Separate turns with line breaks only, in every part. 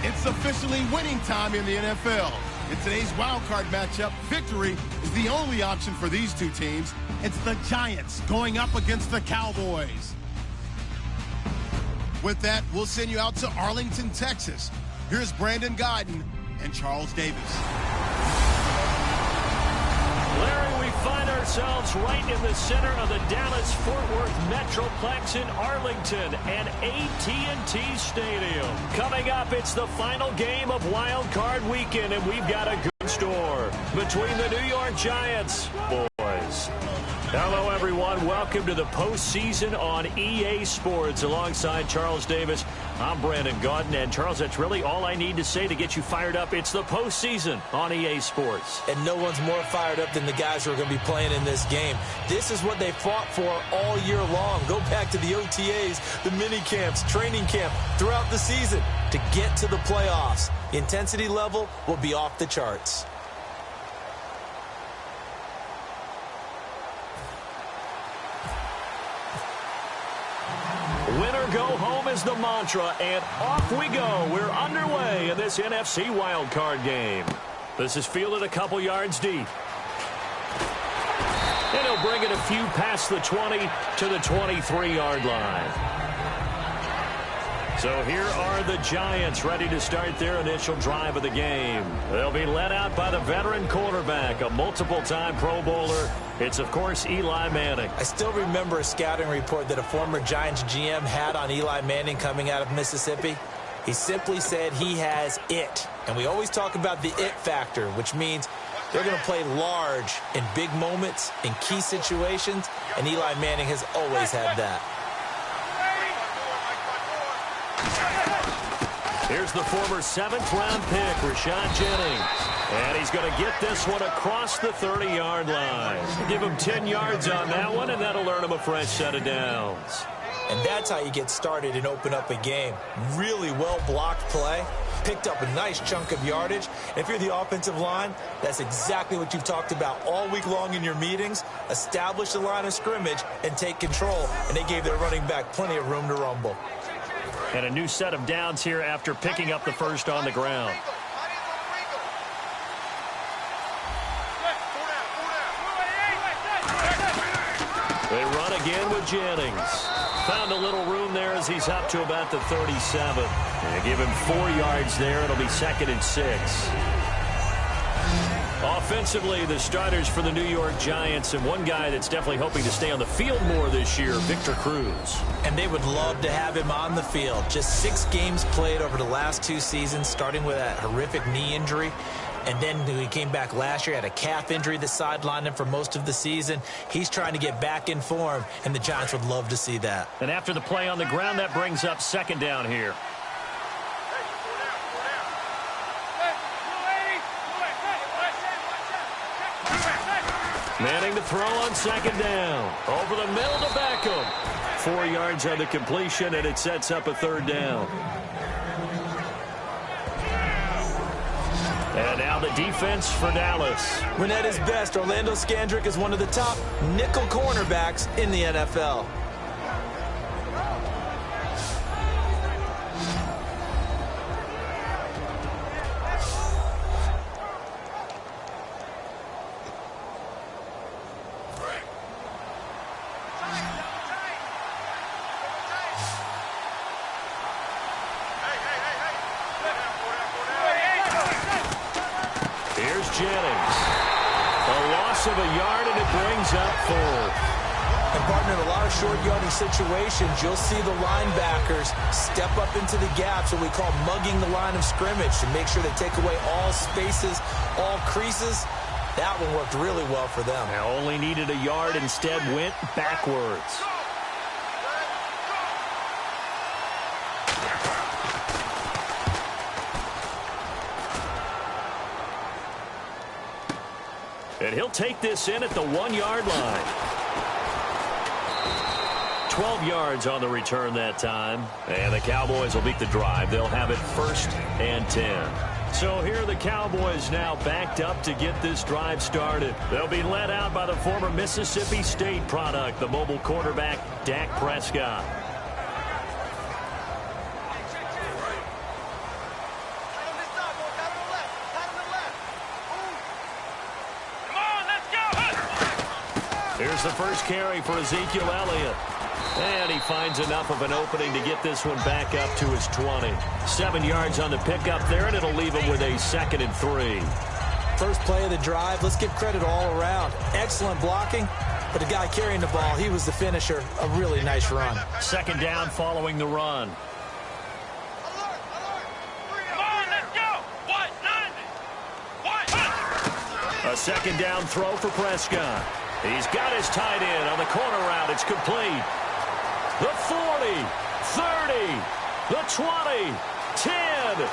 It's officially winning time in the NFL. In today's wild card matchup, victory is the only option for these two teams. It's the Giants going up against the Cowboys. With that, we'll send you out to Arlington, Texas. Here's Brandon Guyton and Charles Davis.
Larry, we find ourselves right in the center of the Dallas-Fort Worth Metroplex in Arlington and AT&T Stadium. Coming up, it's the final game of Wild Card Weekend, and we've got a good store between the New York Giants boys. Hello, everyone. Welcome to the postseason on EA Sports. Alongside Charles Davis, I'm Brandon Guyton. And, Charles, that's really all I need to say to get you fired up. It's the postseason on EA Sports.
And no one's more fired up than the guys who are going to be playing in this game. This is what they fought for all year long. Go back to the OTAs, the mini camps, training camp, throughout the season to get to the playoffs. The intensity level will be off the charts.
Winner go home is the mantra, and off we go. We're underway in this NFC wildcard game. This is fielded a couple yards deep. And he'll bring it a few past the 20 to the 23-yard line. So here are the Giants ready to start their initial drive of the game. They'll be led out by the veteran quarterback, a multiple-time Pro Bowler. It's, of course, Eli Manning.
I still remember a scouting report that a former Giants GM had on Eli Manning coming out of Mississippi. He simply said he has it. And we always talk about the it factor, which means they're going to play large in big moments, in key situations, and Eli Manning has always had that.
Here's the former 7th-round pick, Rashad Jennings. And he's going to get this one across the 30-yard line. Give him 10 yards on that one, and that'll earn him a fresh set of downs.
And that's how you get started and open up a game. Really well-blocked play. Picked up a nice chunk of yardage. And if you're the offensive line, that's exactly what you've talked about all week long in your meetings. Establish the line of scrimmage and take control. And they gave their running back plenty of room to rumble.
And a new set of downs here after picking up the first on the ground. They run again with Jennings. Found a little room there as he's up to about the 37. They give him 4 yards there. It'll be 2nd and 6. Offensively, the starters for the New York Giants, and one guy that's definitely hoping to stay on the field more this year, Victor Cruz.
And they would love to have him on the field. Just 6 games played over the last 2 seasons, starting with that horrific knee injury. And then he came back last year, had a calf injury that sidelined him for most of the season. He's trying to get back in form, and the Giants would love to see that.
And after the play on the ground, that brings up 2nd down here. Manning to throw on 2nd down. Over the middle to Beckham. 4 yards on the completion, and it sets up a 3rd down. And now the defense for Dallas.
When at his best, Orlando Scandrick is one of the top nickel cornerbacks in the NFL.
Jennings. A loss of a yard, and it brings up 4th.
And, partner, in a lot of short yardage situations, you'll see the linebackers step up into the gaps, what we call mugging the line of scrimmage, to make sure they take away all spaces, all creases. That one worked really well for them.
Now only needed a yard, instead went backwards. And he'll take this in at the 1-yard line. 12 yards on the return that time. And the Cowboys will beat the drive. They'll have it 1st and 10. So here are the Cowboys now backed up to get this drive started. They'll be led out by the former Mississippi State product, the mobile quarterback, Dak Prescott. Here's the first carry for Ezekiel Elliott. And he finds enough of an opening to get this one back up to his 20. 7 yards on the pickup there, and it'll leave him with a 2nd and 3.
First play of the drive, let's give credit all around. Excellent blocking, but the guy carrying the ball, he was the finisher. A really nice run.
2nd down following the run. A 2nd down throw for Prescott. He's got his tight end on the corner route. It's complete. The 40, 30, the 20, 10, 5.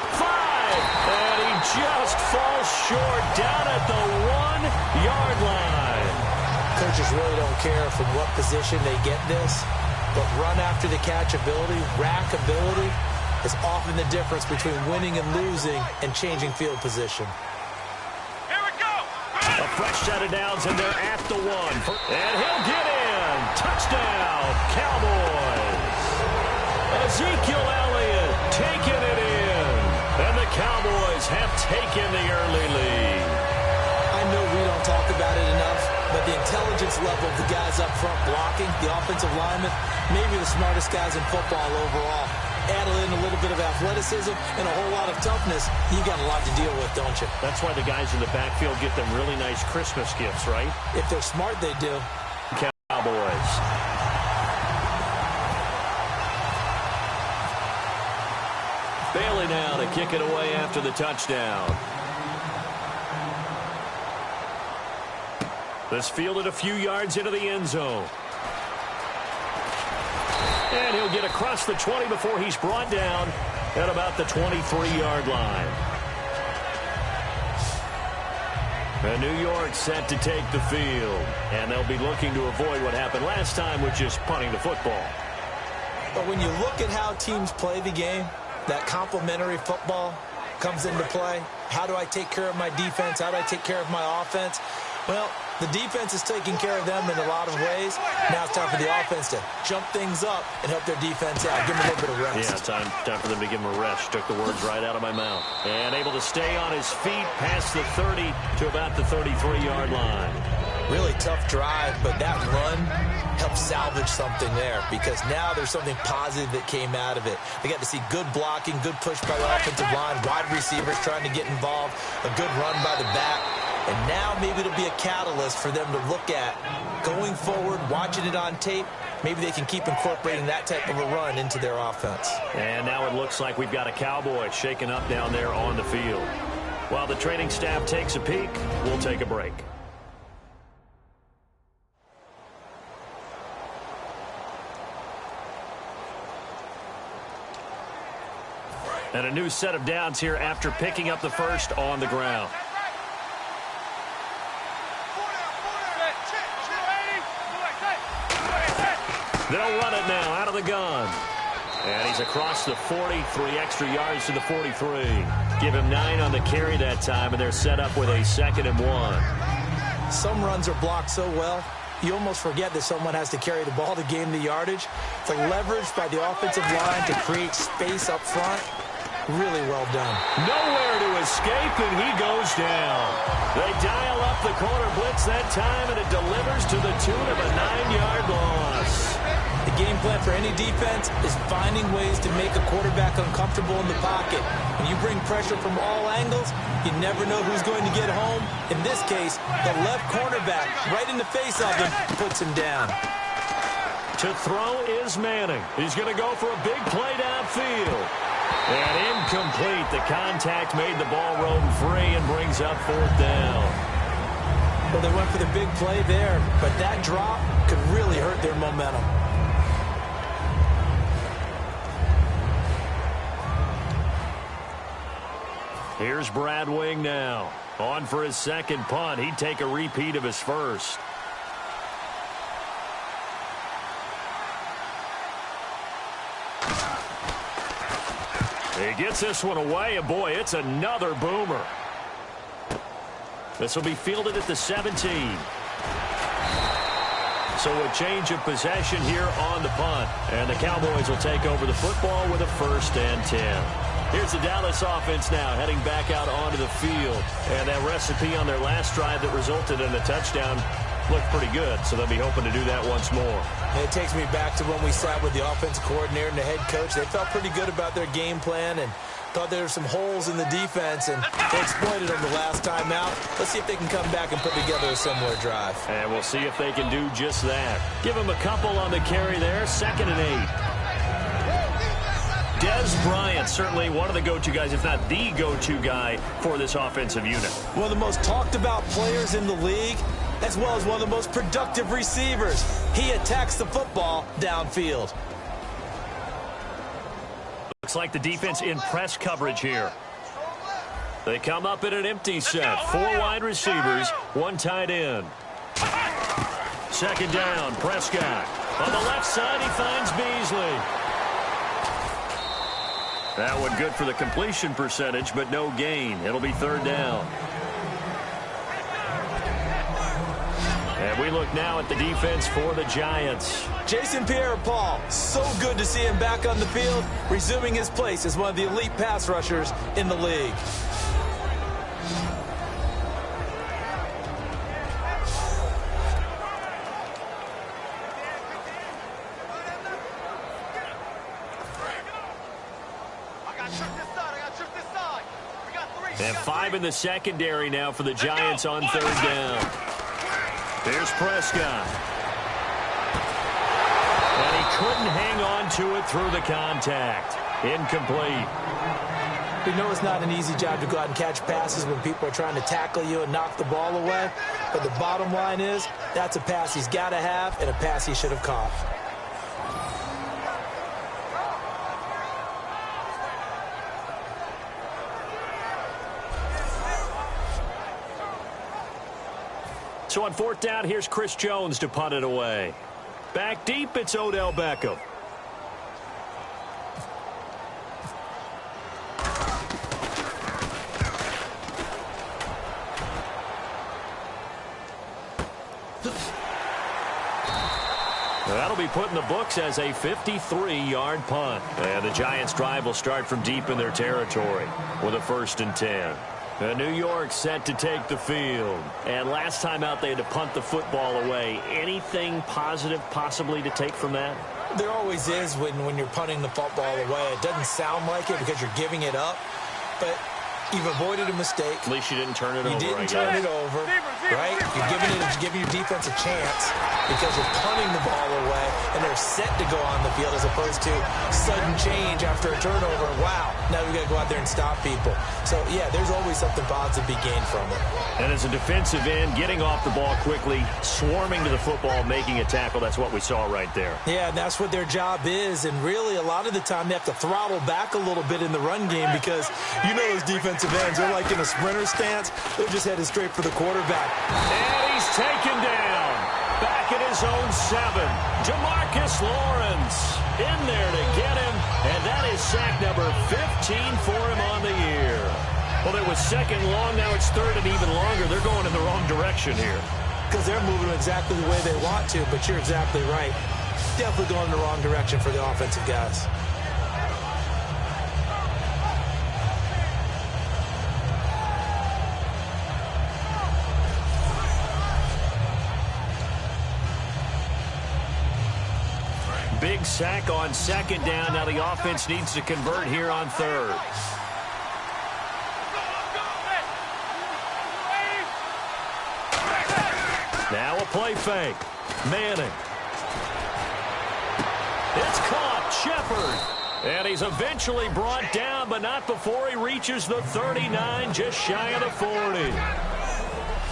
And he just falls short down at the 1-yard line.
Coaches really don't care from what position they get this, but run after the catch ability, rack ability, is often the difference between winning and losing and changing field position.
A fresh set of downs, and they're at the 1. And he'll get in. Touchdown, Cowboys. Ezekiel Elliott taking it in. And the Cowboys have taken the early lead.
I know we don't talk about it enough, but the intelligence level of the guys up front blocking, the offensive linemen, maybe the smartest guys in football overall. Add in a little bit of athleticism and a whole lot of toughness, you got a lot to deal with, don't you?
That's why the guys in the backfield get them really nice Christmas gifts, right?
If they're smart, they do.
Cowboys. Bailey now to kick it away after the touchdown. This fielded a few yards into the end zone. And he'll get across the 20 before he's brought down at about the 23-yard line. And New York set to take the field. And they'll be looking to avoid what happened last time, which is punting the football.
But when you look at how teams play the game, that complementary football comes into play. How do I take care of my defense? How do I take care of my offense? Well, the defense is taking care of them in a lot of ways. Now it's time for the offense to jump things up and help their defense out. Give them a little bit of rest.
Yeah, time for them to give him a rest. Took the words right out of my mouth. And able to stay on his feet past the 30 to about the 33-yard line.
Really tough drive, but that run helped salvage something there because now there's something positive that came out of it. They got to see good blocking, good push by the offensive line, wide receivers trying to get involved, a good run by the back. And now maybe it'll be a catalyst for them to look at going forward, watching it on tape. Maybe they can keep incorporating that type of a run into their offense.
And now it looks like we've got a Cowboy shaken up down there on the field. While the training staff takes a peek, we'll take a break. And a new set of downs here after picking up the first on the ground. They'll run it now out of the gun. And he's across the 40, 3 extra yards to the 43. Give him 9 on the carry that time, and they're set up with a 2nd and 1.
Some runs are blocked so well, you almost forget that someone has to carry the ball to gain the yardage. The leverage by the offensive line to create space up front, really well done.
Nowhere to escape, and he goes down. They dial up the corner blitz that time, and it delivers to the tune of a 9-yard loss.
The game plan for any defense is finding ways to make a quarterback uncomfortable in the pocket. When you bring pressure from all angles, you never know who's going to get home. In this case, the left cornerback, right in the face of him, puts him down.
To throw is Manning. He's going to go for a big play downfield. And incomplete. The contact made the ball roam free and brings up 4th down.
Well, they went for the big play there, but that drop could really hurt their momentum.
Here's Brad Wing now. On for his 2nd punt. He'd take a repeat of his first. He gets this one away, and boy, it's another boomer. This will be fielded at the 17. So a change of possession here on the punt. And the Cowboys will take over the football with a 1st and 10. Here's the Dallas offense now heading back out onto the field. And that recipe on their last drive that resulted in a touchdown looked pretty good, so they'll be hoping to do that once more.
And it takes me back to when we sat with the offensive coordinator and the head coach. They felt pretty good about their game plan and thought there were some holes in the defense, and they exploited them the last time out. Let's see if they can come back and put together a similar drive.
And we'll see if they can do just that. Give them a couple on the carry there, 2nd and 8. Dez Bryant, certainly one of the go-to guys, if not the go-to guy for this offensive unit.
One of the most talked about players in the league, as well as one of the most productive receivers. He attacks the football downfield.
Looks like the defense in press coverage here. They come up in an empty set. 4 wide receivers, 1 tight end. 2nd down, Prescott. On the left side, he finds Beasley. That one good for the completion percentage, but no gain. It'll be 3rd down. And we look now at the defense for the Giants.
Jason Pierre-Paul, so good to see him back on the field, resuming his place as one of the elite pass rushers in the league.
And 5 in the secondary now for the Giants on 3rd down. Here's Prescott. And he couldn't hang on to it through the contact. Incomplete.
We know it's not an easy job to go out and catch passes when people are trying to tackle you and knock the ball away. But the bottom line is, that's a pass he's got to have and a pass he should have caught.
So on 4th down, here's Chris Jones to punt it away. Back deep, it's Odell Beckham. That'll be put in the books as a 53-yard punt. And the Giants' drive will start from deep in their territory with a 1st and 10. New York set to take the field. And last time out, they had to punt the football away. Anything positive possibly to take from that?
There always is when you're punting the football away. It doesn't sound like it because you're giving it up, but you've avoided a mistake.
At least you didn't turn it over.
You didn't turn it over, right? You're giving your defense a chance because you're punting the ball away, and they're set to go on the field as opposed to sudden change after a turnover. Wow, now we've got to go out there and stop people. So, yeah, there's always something positive to be gained from it.
And as a defensive end, getting off the ball quickly, swarming to the football, making a tackle, that's what we saw right there.
Yeah, and that's what their job is. And really, a lot of the time, they have to throttle back a little bit in the run game because you know those defensive ends, they're like in a sprinter stance. They're just headed straight for the quarterback.
And he's taken down. Back at his own 7. DeMarcus Lawrence in there to get him. And that is sack number 15 for him on the year. Well, it was 2nd long. Now it's 3rd and even longer. They're going in the wrong direction here.
Because they're moving exactly the way they want to, but you're exactly right. Definitely going in the wrong direction for the offensive guys.
Big sack on 2nd down. Now the offense needs to convert here on 3rd. Now a play fake. Manning. It's caught. Shepard. And he's eventually brought down, but not before he reaches the 39, just shy of the 40.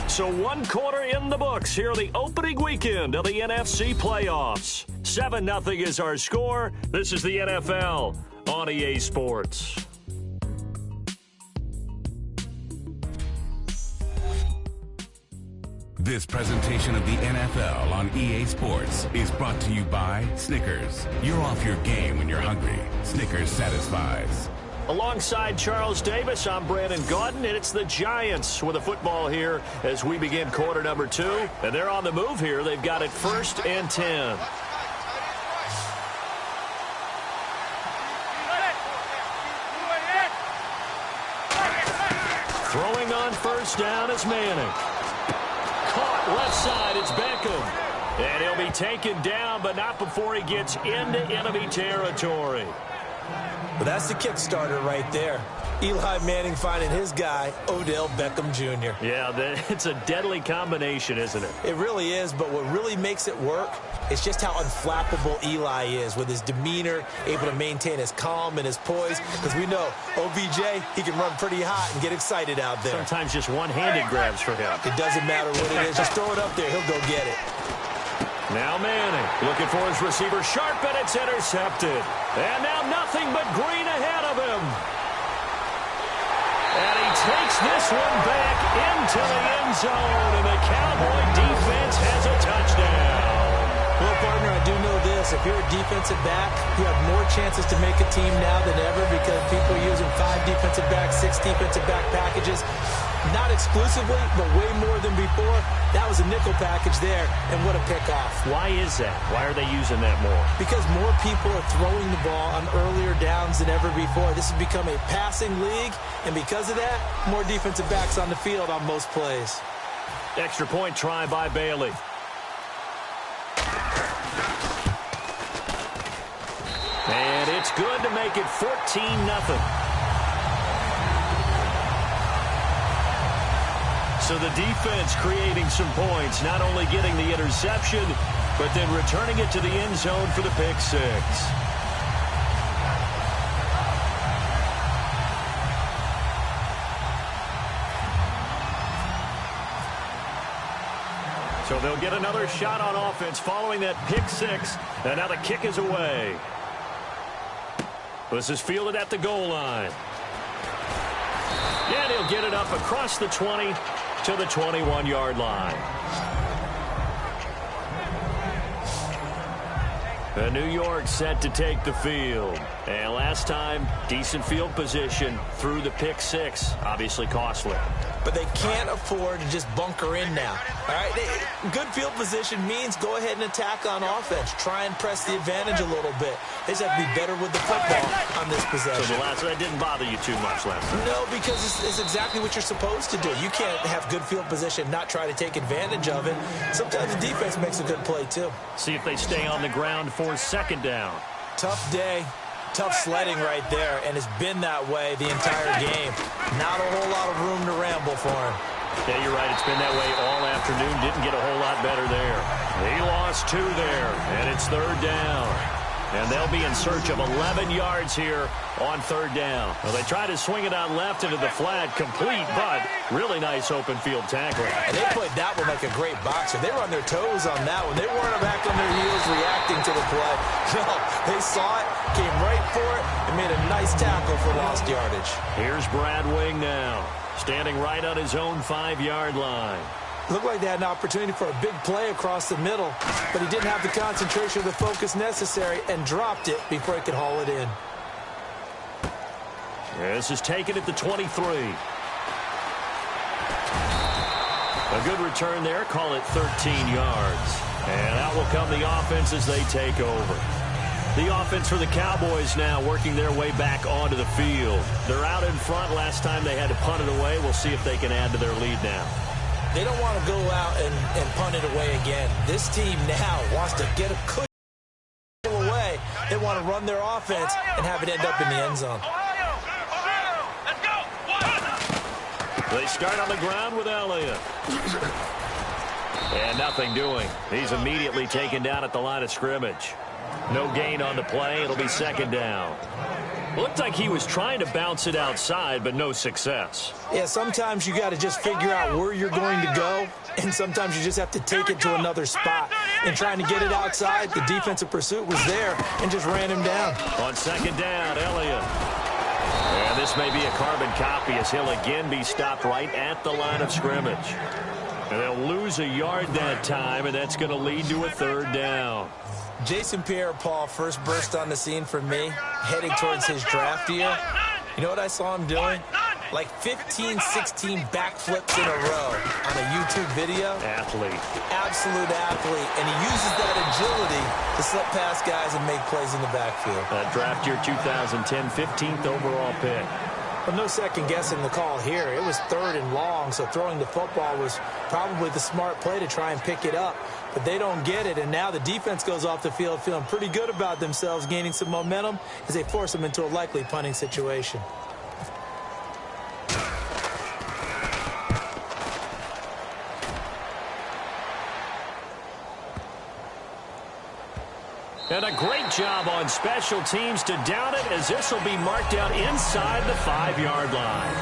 So 1 quarter in the books here the opening weekend of the NFC playoffs. 7-0 is our score. This is the NFL on EA Sports.
This presentation of the NFL on EA Sports is brought to you by Snickers. You're off your game when you're hungry. Snickers satisfies.
Alongside Charles Davis, I'm Brandon Gaudin, and it's the Giants with a football here as we begin quarter number 2. And they're on the move here. They've got it 1st and 10. Throwing on 1st down is Manning. Caught. Left side, it's Beckham. And he'll be taken down, but not before he gets into enemy territory.
Well, that's the kickstarter right there. Eli Manning finding his guy, Odell Beckham Jr.
Yeah, it's a deadly combination, isn't it?
It really is, but what really makes it work is just how unflappable Eli is with his demeanor, able to maintain his calm and his poise. Because we know, OBJ, he can run pretty hot and get excited out there.
Sometimes just one-handed grabs for him.
It doesn't matter what it is. Just throw it up there. He'll go get it.
Now Manning looking for his receiver sharp, and it's intercepted. And now nothing but green ahead of him. And he takes this one back into the end zone, and the Cowboy defense has a touchdown.
Well, partner, I do know this. If you're a defensive back, you have more chances to make a team now than ever because people are using 5 defensive backs, 6 defensive back packages. Not exclusively, but way more than before. That was a nickel package there, and what a pickoff.
Why is that? Why are they using that more?
Because more people are throwing the ball on earlier downs than ever before. This has become a passing league, and because of that, more defensive backs on the field on most plays.
Extra point try by Bailey. And it's good to make it 14-0. So the defense creating some points, not only getting the interception, but then returning it to the end zone for the pick six. So they'll get another shot on offense following that pick six. And now the kick is away. This is fielded at the goal line. And he'll get it up across the 20 to the 21-yard line. New York set to take the field. And last time, decent field position through the pick six. Obviously costly.
But they can't afford to just bunker in now. All right, good field position means go ahead and attack on offense. Try and press the advantage a little bit. They just have to be better with the football on this possession.
So that didn't bother you too much last time?
No, because it's exactly what you're supposed to do. You can't have good field position, not try to take advantage of it. Sometimes the defense makes a good play, too.
See if they stay on the ground for second down.
Tough day. Tough sledding right there, and it's been that way the entire game. Not a whole lot of room to ramble for him.
Yeah, you're right. It's been that way all afternoon. Didn't get a whole lot better there. He lost 2 there, and it's third down. And they'll be in search of 11 yards here on third down. Well, they try to swing it out left into the flat, complete, but really nice open field tackling.
And they played that one like a great boxer. They were on their toes on that one. They weren't back on their heels reacting to the play. No, they saw it, came right for it, and made a nice tackle for lost yardage.
Here's Brad Wing now, standing right on his own 5-yard line.
Looked like they had an opportunity for a big play across the middle, but he didn't have the concentration or the focus necessary and dropped it before he could haul it in.
This is taken at the 23. A good return there. Call it 13 yards. And out will come the offense as they take over. The offense for the Cowboys now working their way back onto the field. They're out in front. Last time they had to punt it away. We'll see if they can add to their lead now.
They don't want to go out and punt it away again. This team now wants to get a cushion away. They want to run their offense and have it end up in the end zone.
They start on the ground with Elliott. And nothing doing. He's immediately taken down at the line of scrimmage. No gain on the play. It'll be second down. Looked like he was trying to bounce it outside, but no success.
Yeah, sometimes you got to just figure out where you're going to go, and sometimes you just have to take it to another spot. And trying to get it outside, the defensive pursuit was there and just ran him down.
On second down, Elliott. And this may be a carbon copy as he'll again be stopped right at the line of scrimmage. And they'll lose a yard that time, and that's going to lead to a third down.
Jason Pierre-Paul first burst on the scene for me, heading towards his draft year. You know what I saw him doing? Like 15, 16 backflips in a row on a YouTube video.
Athlete.
Absolute athlete. And he uses that agility to slip past guys and make plays in the backfield.
Draft year 2010, 15th overall pick.
Well, no second guessing the call here. It was 3rd and long, so throwing the football was probably the smart play to try and pick it up. But they don't get it, and now the defense goes off the field feeling pretty good about themselves, gaining some momentum as they force them into a likely punting situation.
And a great job on special teams to down it, as this will be marked out inside the 5-yard line.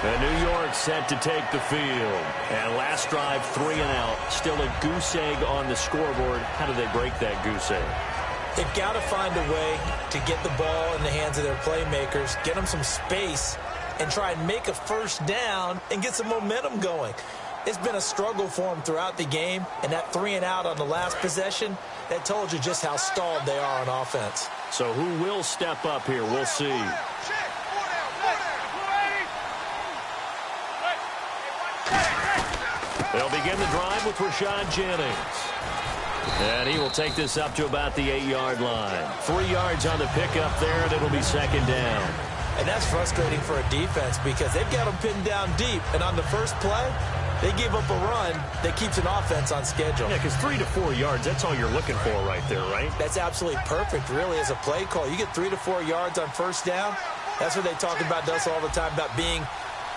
And New York set to take the field. And last drive, 3 and out. Still a goose egg on the scoreboard. How do they break that goose egg?
They've got to find a way to get the ball in the hands of their playmakers, get them some space, and try and make a first down and get some momentum going. It's been a struggle for them throughout the game, and that 3 and out on the last possession, that told you just how stalled they are on offense.
So who will step up here? We'll see. They'll begin the drive with Rashad Jennings. And he will take this up to about the 8-yard line. 3 yards on the pickup there, and it'll be 2nd down.
And that's frustrating for a defense because they've got them pinned down deep. And on the first play, they give up a run that keeps an offense on schedule.
Yeah, because 3 to 4 yards, that's all you're looking for right there, right?
That's absolutely perfect, really, as a play call. You get 3 to 4 yards on first down. That's what they talk about us all the time, about being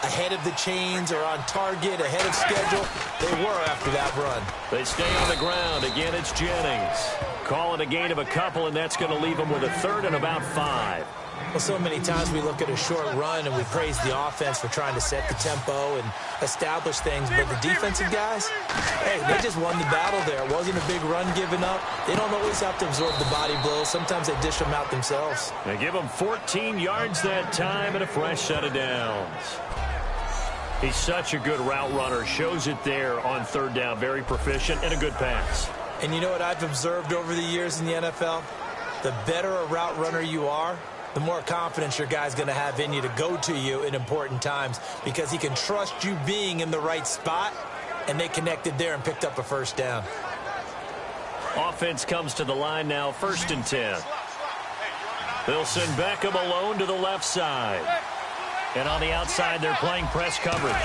ahead of the chains or on target, ahead of schedule. They were after that run.
They stay on the ground. Again, it's Jennings. Calling a gain of a couple, and that's going to leave them with a 3rd and about 5.
Well, so many times we look at a short run and we praise the offense for trying to set the tempo and establish things, but the defensive guys, hey, they just won the battle there. It wasn't a big run given up. They don't always have to absorb the body blows. Sometimes they dish them out themselves.
They give them 14 yards that time and a fresh set of downs. He's such a good route runner. Shows it there on 3rd down. Very proficient and a good pass.
And you know what I've observed over the years in the NFL? The better a route runner you are, the more confidence your guy's going to have in you to go to you in important times because he can trust you being in the right spot, and they connected there and picked up a first down.
Offense comes to the line now, 1st and 10. They'll send Beckham alone to the left side. And on the outside, they're playing press coverage.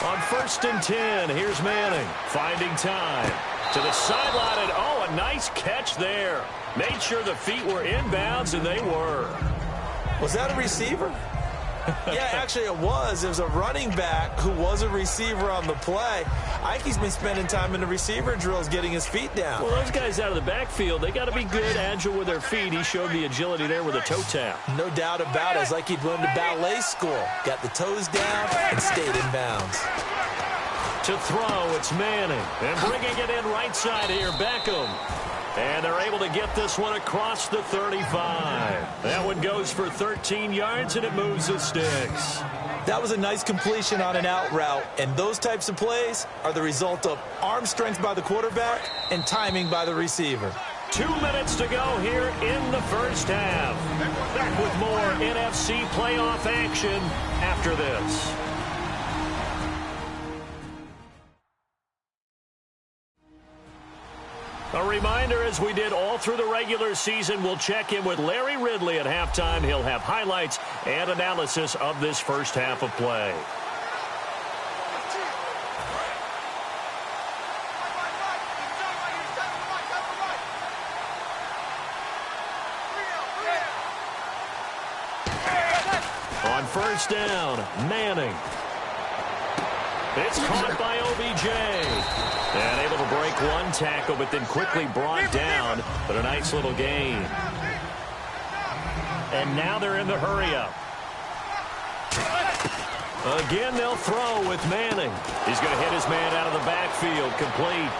On 1st and 10, here's Manning finding time. To the sideline, and oh, a nice catch there. Made sure the feet were inbounds, and they were.
Was that a receiver? Yeah, actually it was. It was a running back who was a receiver on the play. Ike's been spending time in the receiver drills getting his feet down.
Well, those guys out of the backfield, they got to be good, agile with their feet. He showed the agility there with a toe tap.
No doubt about it. It's like he'd learned to ballet school. Got the toes down and stayed in bounds.
To throw, it's Manning. And bringing it in right side here, Beckham. And they're able to get this one across the 35. That one goes for 13 yards, and it moves the sticks.
That was a nice completion on an out route, and those types of plays are the result of arm strength by the quarterback and timing by the receiver.
2 minutes to go here in the first half. Back with more NFC playoff action after this. A reminder, as we did all through the regular season, we'll check in with Larry Ridley at halftime. He'll have highlights and analysis of this first half of play. On 1st down, Manning. It's caught by OBJ. And able to break one tackle, but then quickly brought down. But a nice little gain. And now they're in the hurry-up. Again, they'll throw with Manning. He's going to hit his man out of the backfield. Complete.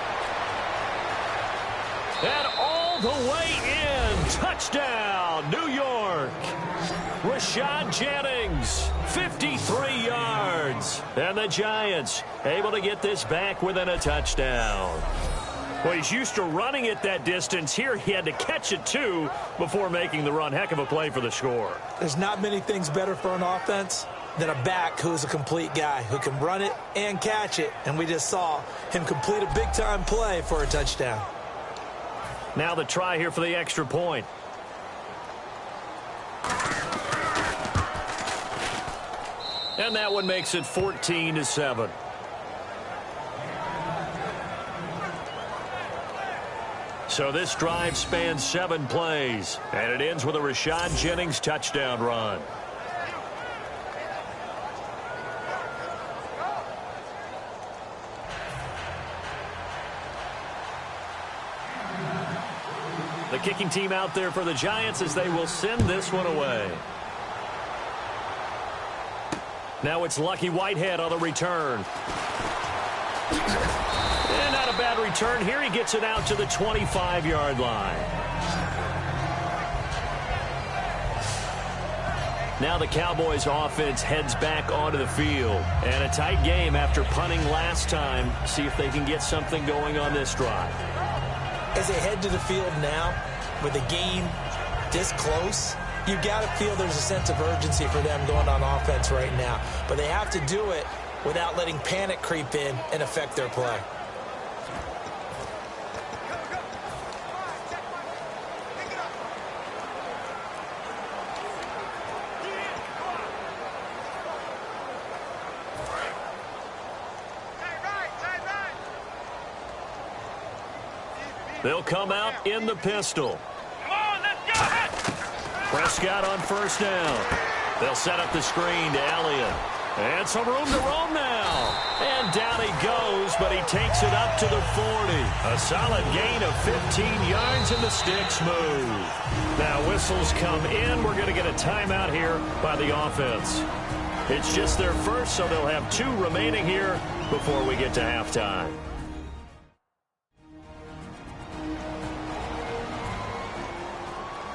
And all the way in. Touchdown, New York. Rashad Jennings, 53 yards. And the Giants able to get this back within a touchdown. Well, he's used to running it that distance. Here he had to catch it, too, before making the run. Heck of a play for the score.
There's not many things better for an offense than a back who's a complete guy who can run it and catch it. And we just saw him complete a big-time play for a touchdown.
Now the try here for the extra point. And that one makes it 14-7. So this drive spans 7 plays, and it ends with a Rashad Jennings touchdown run. The kicking team out there for the Giants as they will send this one away. Now it's Lucky Whitehead on the return. And not a bad return here. He gets it out to the 25-yard line. Now the Cowboys offense heads back onto the field. And a tight game after punting last time. See if they can get something going on this drive.
As they head to the field now, with the game this close, you got to feel there's a sense of urgency for them going on offense right now. But they have to do it without letting panic creep in and affect their play.
They'll come out in the pistol.
Come on, let's go.
Prescott on first down. They'll set up the screen to Elliott. And some room to roam now. And down he goes, but he takes it up to the 40. A solid gain of 15 yards, and the sticks move. Now whistles come in. We're going to get a timeout here by the offense. It's just their first, so they'll have 2 remaining here before we get to halftime.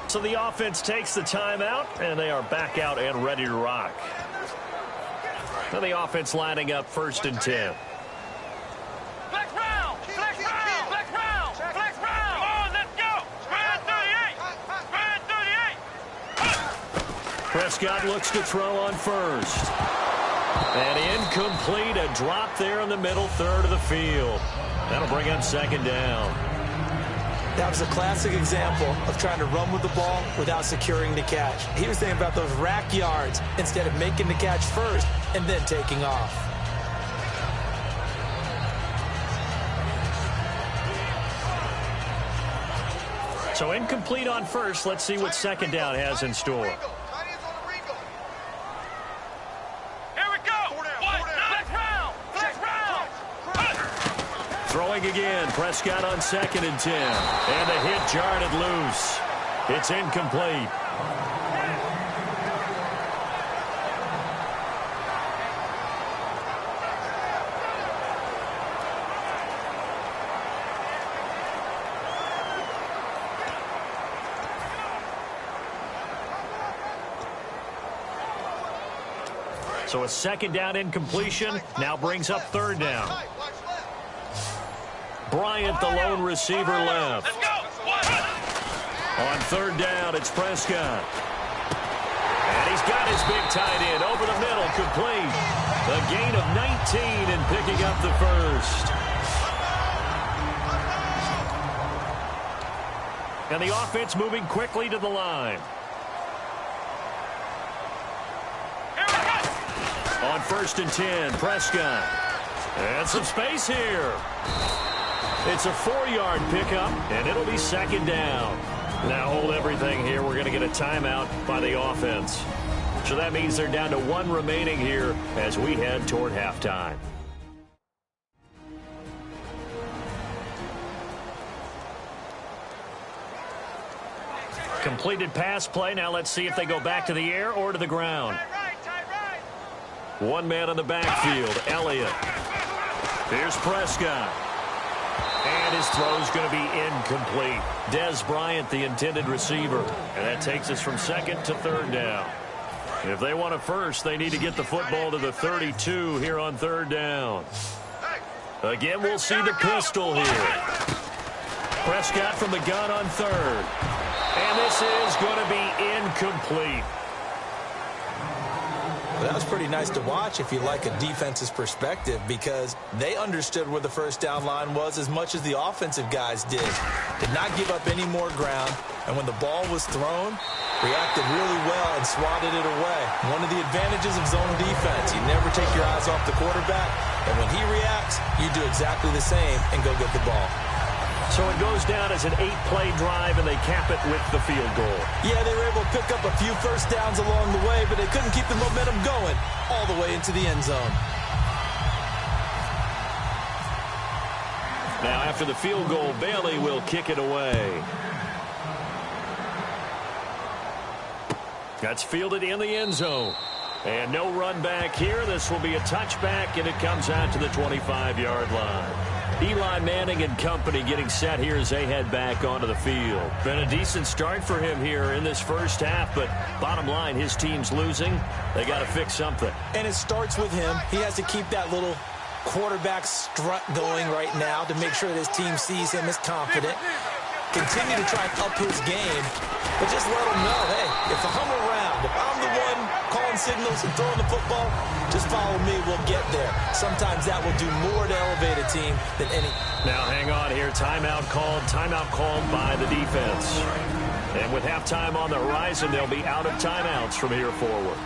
So the offense takes the timeout, and they are back out and ready to rock. Now the offense lining up 1st and 10.
Flex round, flex round, flex round, flex round. Come on, let's go. Spread 38, spread 38.
Prescott looks to throw on first. And incomplete, a drop there in the middle third of the field. That'll bring up 2nd down.
That was a classic example of trying to run with the ball without securing the catch. He was thinking about those rack yards instead of making the catch first and then taking off.
So incomplete on first. Let's see what 2nd down has in store.
Here we go. Flex round, flex round.
Throwing again. Prescott on 2nd and 10. And the hit jarred it loose. It's incomplete. So a 2nd down incompletion now brings up 3rd down. Bryant, the lone receiver, left.
Let's go.
On 3rd down, it's Prescott. And he's got his big tight end over the middle, complete. A gain of 19 and picking up the first. And the offense moving quickly to the line. On 1st and 10, Prescott. And some space here. It's a 4-yard pickup, and it'll be 2nd down. Now hold everything here. We're going to get a timeout by the offense. So that means they're down to 1 remaining here as we head toward halftime. Completed pass play. Now let's see if they go back to the air or to the ground. One man on the backfield, Elliott. Here's Prescott. And his throw's going to be incomplete. Des Bryant, the intended receiver. And that takes us from 2nd to 3rd down. If they want a first, they need to get the football to the 32 here on 3rd down. Again, we'll see the pistol here. Prescott from the gun on 3rd. And this is going to be incomplete.
Well, that was pretty nice to watch if you like a defense's perspective, because they understood where the first down line was as much as the offensive guys did. Did not give up any more ground, and when the ball was thrown, reacted really well and swatted it away. One of the advantages of zone defense, you never take your eyes off the quarterback, and when he reacts, you do exactly the same and go get the ball.
So it goes down as an 8-play drive, and they cap it with the field goal.
Yeah, they were able to pick up a few first downs along the way, but they couldn't keep the momentum going all the way into the end zone.
Now, after the field goal, Bailey will kick it away. That's fielded in the end zone. And no run back here. This will be a touchback, and it comes out to the 25-yard line. Eli Manning and company getting set here as they head back onto the field. Been a decent start for him here in this first half, but bottom line, his team's losing. They got to fix something.
And it starts with him. He has to keep that little quarterback strut going right now to make sure that his team sees him as confident. Continue to try and up his game, but just let him know, hey, if I'm around, if I'm the one calling signals and throwing the football, just follow me, we'll get there. Sometimes that will do more to elevate a team than any.
Now hang on here, timeout called by the defense. And with halftime on the horizon, they'll be out of timeouts from here forward.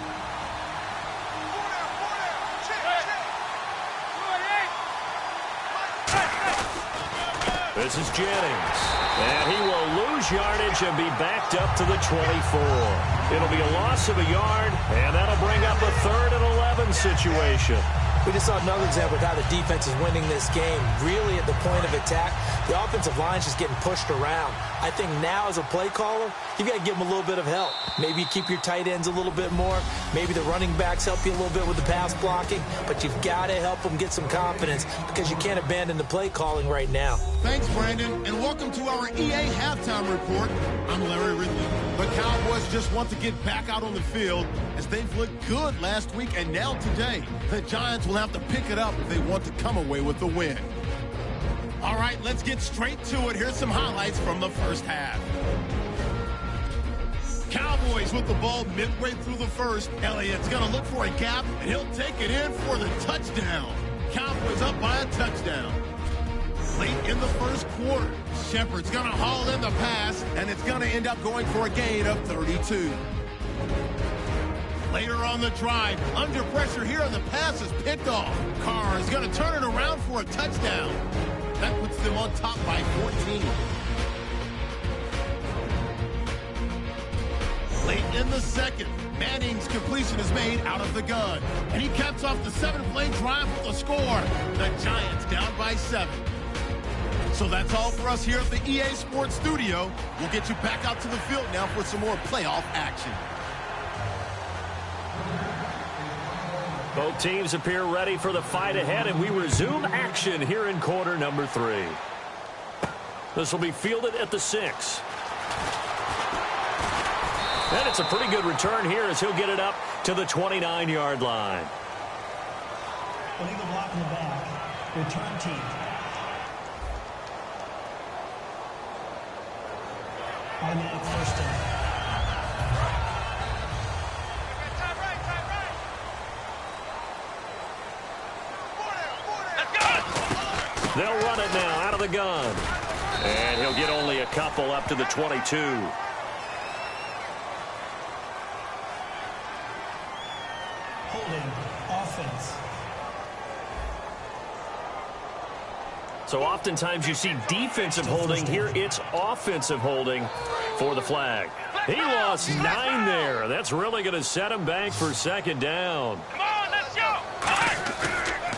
This is Jennings. And he will lose yardage and be backed up to the 24. It'll be a loss of a yard, and that'll bring up a 3rd and 11 situation.
We just saw another example of how the defense is winning this game. Really at the point of attack, the offensive line's just getting pushed around. I think now as a play caller, you've got to give them a little bit of help. Maybe you keep your tight ends a little bit more. Maybe the running backs help you a little bit with the pass blocking. But you've got to help them get some confidence because you can't abandon the play calling right now.
Thanks, Brandon, and welcome to our EA Halftime Report. I'm Larry Ridley. The Cowboys just want to get back out on the field as they've looked good last week, and now today, the Giants will have to pick it up if they want to come away with the win. All right, let's get straight to it. Here's some highlights from the first half. Cowboys with the ball midway through the first. Elliott's going to look for a gap, and he'll take it in for the touchdown. Cowboys up by a touchdown. Late in the first quarter, Shepard's going to haul in the pass, and it's going to end up going for a gain of 32. Later on the drive, under pressure here, and the pass is picked off. Carr is going to turn it around for a touchdown. That puts them on top by 14. Late in the second, Manning's completion is made out of the gun, and he caps off the 7-play drive with a score. The Giants down by 7. So that's all for us here at the EA Sports Studio. We'll get you back out to the field now for some more playoff action.
Both teams appear ready for the fight ahead, and we resume action here in quarter number 3. This will be fielded at the 6. And it's a pretty good return here as he'll get it up to the 29-yard line.
Illegal block in the back. Return team. Automatic first down.
They'll run it now out of the gun. And he'll get only a couple up to the 22.
Holding offense.
So oftentimes you see defensive holding. Here it's offensive holding for the flag. He lost 9 there. That's really going to set him back for second down.
Come on, let's go.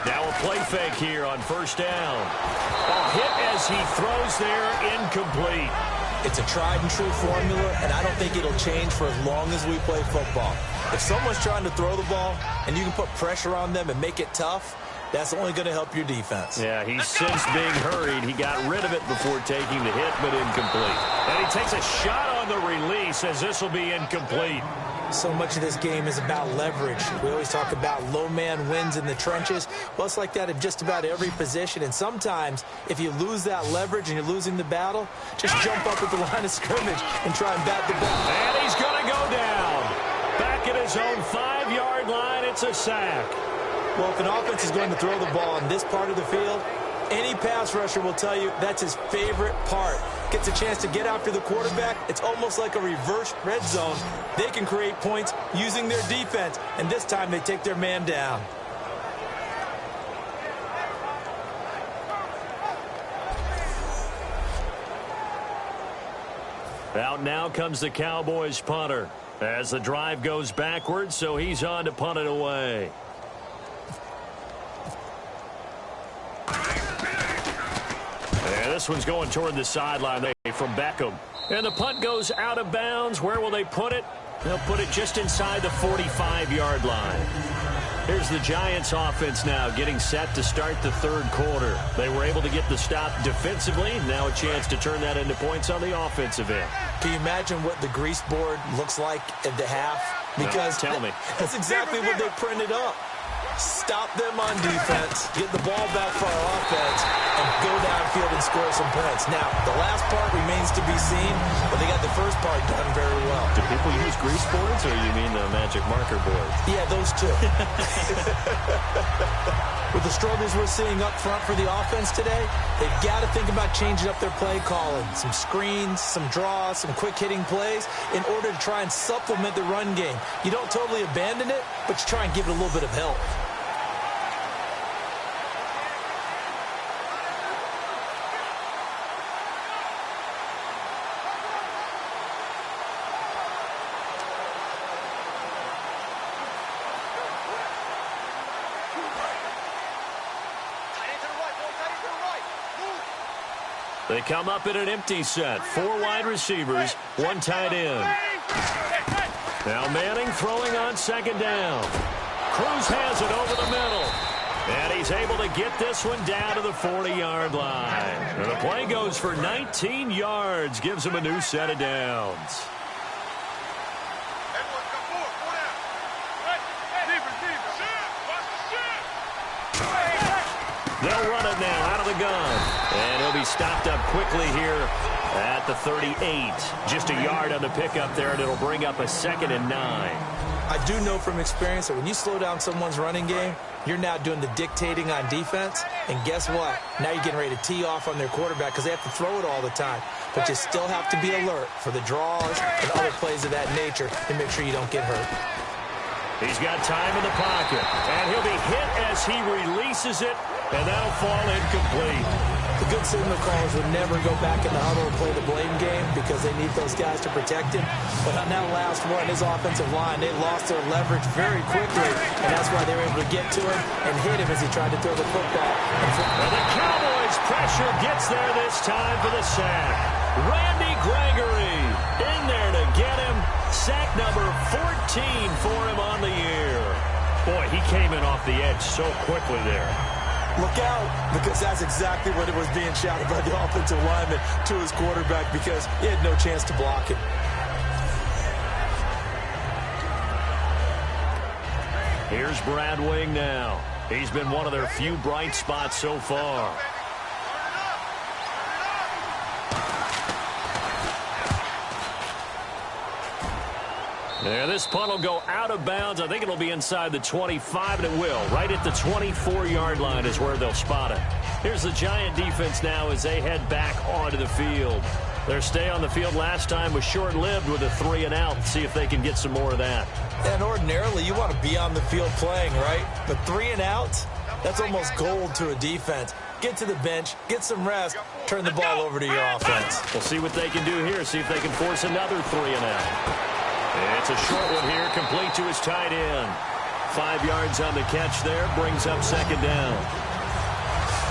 Now a play fake here on first down. A hit as he throws there, incomplete.
It's a tried-and-true formula, and I don't think it'll change for as long as we play football. If someone's trying to throw the ball and you can put pressure on them and make it tough, that's only going to help your defense.
Yeah, he's since being hurried. He got rid of it before taking the hit, but incomplete. And he takes a shot on the release as this will be incomplete.
So much of this game is about leverage. We always talk about low man wins in the trenches. Well, it's like that in just about every position. And sometimes, if you lose that leverage and you're losing the battle, just jump up at the line of scrimmage and try and bat the ball.
And he's going to go down. Back at his own 5-yard line. It's a sack.
Well, if an offense is going to throw the ball in this part of the field, any pass rusher will tell you that's his favorite part. Gets a chance to get after the quarterback. It's almost like a reverse red zone. They can create points using their defense, and this time they take their man down.
Out now comes the Cowboys punter as the drive goes backwards, so he's on to punt it away. And this one's going toward the sideline from Beckham. And the punt goes out of bounds. Where will they put it? They'll put it just inside the 45-yard line. Here's the Giants offense now getting set to start the third quarter. They were able to get the stop defensively. Now a chance to turn that into points on the offensive end.
Can you imagine what the grease board looks like at the half? Because
tell me.
That's exactly what they printed up. Stop them on defense, get the ball back for our offense, and go downfield and score some points. Now, the last part remains to be seen, but they got the first part done very well.
Do people use grease boards, or you mean the magic marker board?
Yeah, those two. With the struggles we're seeing up front for the offense today, they've got to think about changing up their play calling. Some screens, some draws, some quick-hitting plays in order to try and supplement the run game. You don't totally abandon it, but you try and give it a little bit of help.
They come up in an empty set. 4 wide receivers, 1 tight end. Now Manning throwing on second down. Cruz has it over the middle. And he's able to get this one down to the 40-yard line. And the play goes for 19 yards. Gives him a new set of downs. They'll run it now out of the gun. And he'll be stopped up quickly here at the 38. Just a yard on the pickup there, and it'll bring up a 2nd and 9.
I do know from experience that when you slow down someone's running game, you're now doing the dictating on defense. And guess what? Now you're getting ready to tee off on their quarterback because they have to throw it all the time. But you still have to be alert for the draws and other plays of that nature to make sure you don't get hurt.
He's got time in the pocket, and he'll be hit as he releases it, and that'll fall incomplete.
The good signal callers would never go back in the huddle and play the blame game because they need those guys to protect him. But on that last one, his offensive line, they lost their leverage very quickly, and that's why they were able to get to him and hit him as he tried to throw the football.
And the Cowboys' pressure gets there this time for the sack. Randy Gregory in there to get him. Sack number 14 for him on the year. Boy, he came in off the edge so quickly there.
Look out, because that's exactly what it was being shouted by the offensive lineman to his quarterback because he had no chance to block it.
Here's Brad Wing now. He's been one of their few bright spots so far. Yeah, this punt will go out of bounds. I think it'll be inside the 25, and it will. Right at the 24-yard line is where they'll spot it. Here's the Giant defense now as they head back onto the field. Their stay on the field last time was short-lived with a 3-and-out. See if they can get some more of that.
And ordinarily, you want to be on the field playing, right? But 3-and-outs, that's almost gold to a defense. Get to the bench, get some rest, turn the ball over to your offense.
We'll see what they can do here. See if they can force another 3-and-out. It's a short one here, complete to his tight end. 5 yards on the catch there, brings up second down.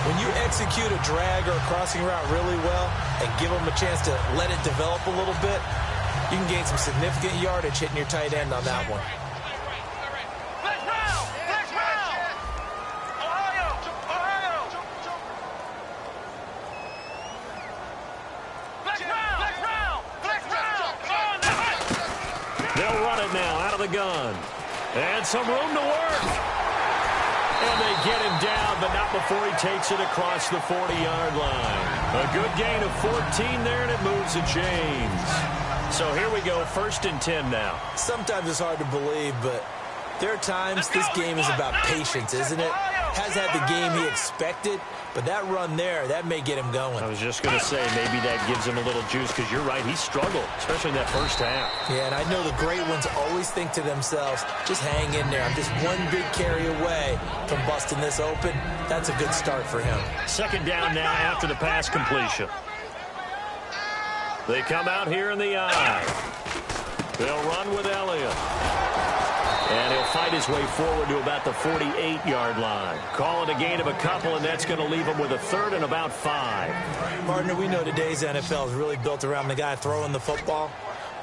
When you execute a drag or a crossing route really well and give them a chance to let it develop a little bit, you can gain some significant yardage hitting your tight end on that one.
They'll run it now out of the gun. And some room to work. And they get him down, but not before he takes it across the 40-yard line. A good gain of 14 there, and it moves the chains. So here we go, 1st and 10 now.
Sometimes it's hard to believe, but there are times this game is about patience, isn't it? Has had the game he expected, but that run there, that may get him going.
I was just going to say, maybe that gives him a little juice, because you're right, he struggled, especially in that first half.
Yeah, and I know the great ones always think to themselves, just hang in there. I'm just one big carry away from busting this open. That's a good start for him. 2nd down now after the pass completion. They come out here in the eye. They'll run with Elliott. And he'll fight his way forward to about the 48-yard line. Call it a gain of a couple, and that's going to leave him with a 3rd and about 5. Partner, we know today's NFL is really built around the guy throwing the football.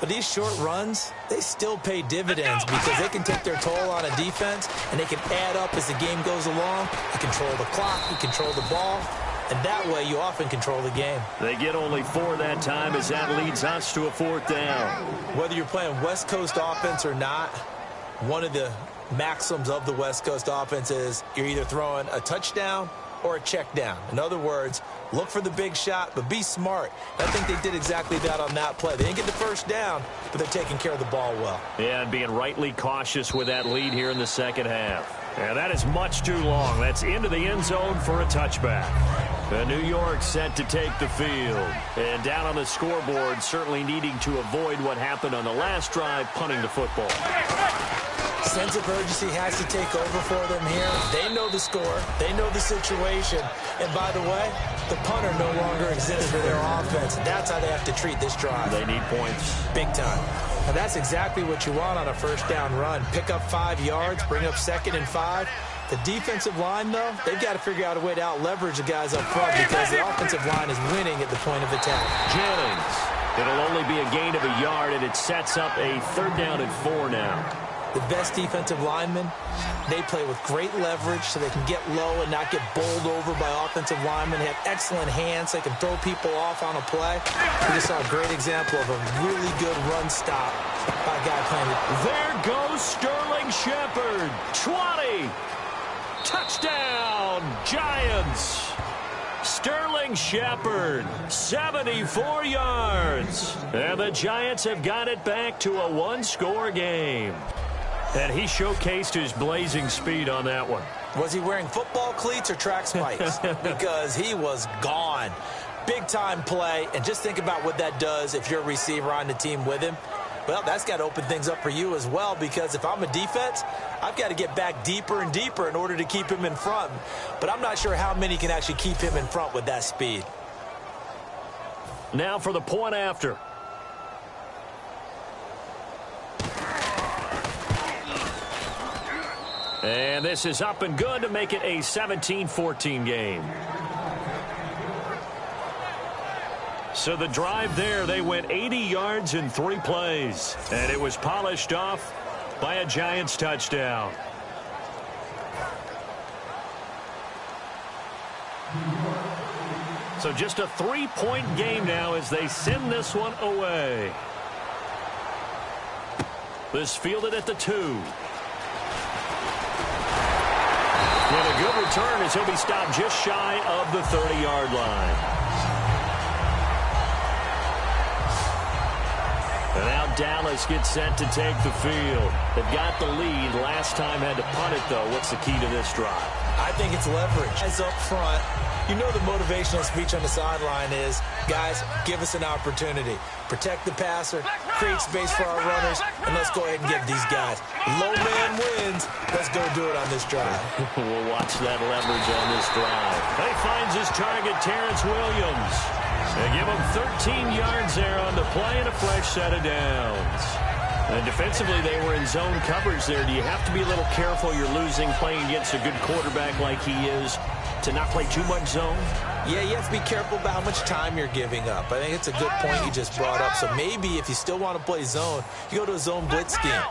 But these short runs, they still pay dividends because they can take their toll on a defense, and they can add up as the game goes along. You control the clock, you control the ball, and that way you often control the game.
They get only 4 that time as that leads us to a 4th down.
Whether you're playing West Coast offense or not, one of the maxims of the West Coast offense is you're either throwing a touchdown or a check down. In other words, look for the big shot, but be smart. I think they did exactly that on that play. They didn't get the 1st down, but they're taking care of the ball well.
Yeah, and being rightly cautious with that lead here in the 2nd half. And that is much too long. That's into the end zone for a touchback. New York set to take the field. And down on the scoreboard, certainly needing to avoid what happened on the last drive, punting the football.
Sense of urgency has to take over for them here. They know the score. They know the situation. And by the way, the punter no longer exists for their offense. That's how they have to treat this drive.
They need points.
Big time. And that's exactly what you want on a 1st down run. Pick up 5 yards, bring up 2nd and 5. The defensive line, though, they've got to figure out a way to out-leverage the guys up front because the offensive line is winning at the point of attack.
Jennings. It'll only be a gain of a yard, and it sets up a 3rd down and 4 now.
The best defensive linemen, they play with great leverage so they can get low and not get bowled over by offensive linemen. They have excellent hands. They can throw people off on a play. We just saw a great example of a really good run stop by a guy playing it.
There goes Sterling Shepard. 20. Touchdown, Giants. Sterling Shepard, 74 yards. And the Giants have got it back to a 1-score game. And he showcased his blazing speed on that one.
Was he wearing football cleats or track spikes? Because he was gone. Big-time play. And just think about what that does if you're a receiver on the team with him. Well, that's got to open things up for you as well, because if I'm a defense, I've got to get back deeper and deeper in order to keep him in front. But I'm not sure how many can actually keep him in front with that speed.
Now for the point after. And this is up and good to make it a 17-14 game. So the drive there, they went 80 yards in 3 plays. And it was polished off by a Giants touchdown. So just a 3-point game now as they send this one away. This fielded at the 2. And a good return as he'll be stopped just shy of the 30-yard line. And now Dallas gets set to take the field. They've got the lead. Last time had to punt it, though. What's the key to this drive?
I think it's leverage. As up front, you know the motivational speech on the sideline is, guys, give us an opportunity. Protect the passer, create space for our runners, and let's go ahead and give these guys. Low man wins. Let's go do it on this drive.
We'll watch that leverage on this drive. He finds his target, Terrence Williams. They give him 13 yards there on the play and a fresh set of downs. And defensively, they were in zone coverage there. Do you have to be a little careful? You're losing playing against a good quarterback like he is to not play too much zone?
Yeah, you have to be careful about how much time you're giving up. I think it's a good point you just brought up. So maybe if you still want to play zone, you go to a zone blitz scheme.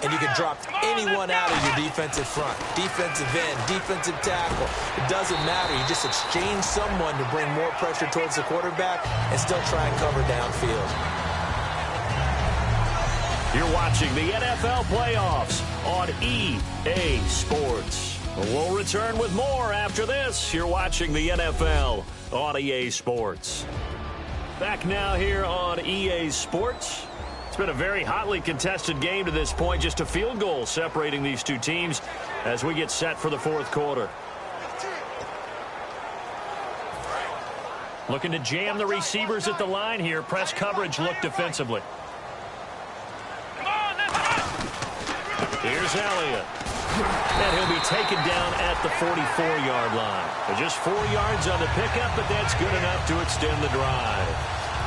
And you can drop anyone out of your defensive front. Defensive end, defensive tackle. It doesn't matter. You just exchange someone to bring more pressure towards the quarterback and still try and cover downfield.
You're watching the NFL playoffs on EA Sports. We'll return with more after this. You're watching the NFL on EA Sports. Back now here on EA Sports. It's been a very hotly contested game to this point. Just a field goal separating these two teams as we get set for the fourth quarter. Looking to jam the receivers at the line here. Press coverage look defensively. Here's Elliott. And he'll be taken down at the 44-yard line. Just 4 yards on the pickup, but that's good enough to extend the drive.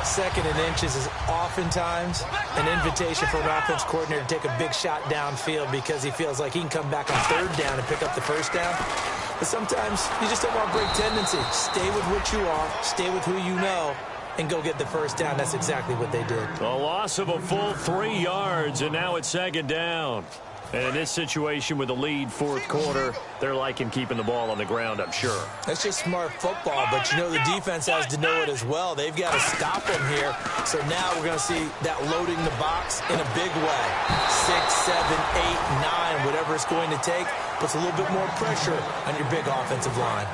2nd and inches is oftentimes an invitation for an offense coordinator to take a big shot downfield because he feels like he can come back on 3rd down and pick up the 1st down. But sometimes you just don't want to break tendency. Stay with what you are, stay with who you know, and go get the 1st down. That's exactly what they did.
A loss of a full 3 yards, and now it's 2nd down. And in this situation with the lead 4th quarter, they're liking keeping the ball on the ground, I'm sure.
That's just smart football, but you know the defense has to know it as well. They've got to stop them here. So now we're going to see that loading the box in a big way. 6, 7, 8, 9, whatever it's going to take, puts a little bit more pressure on your big offensive line.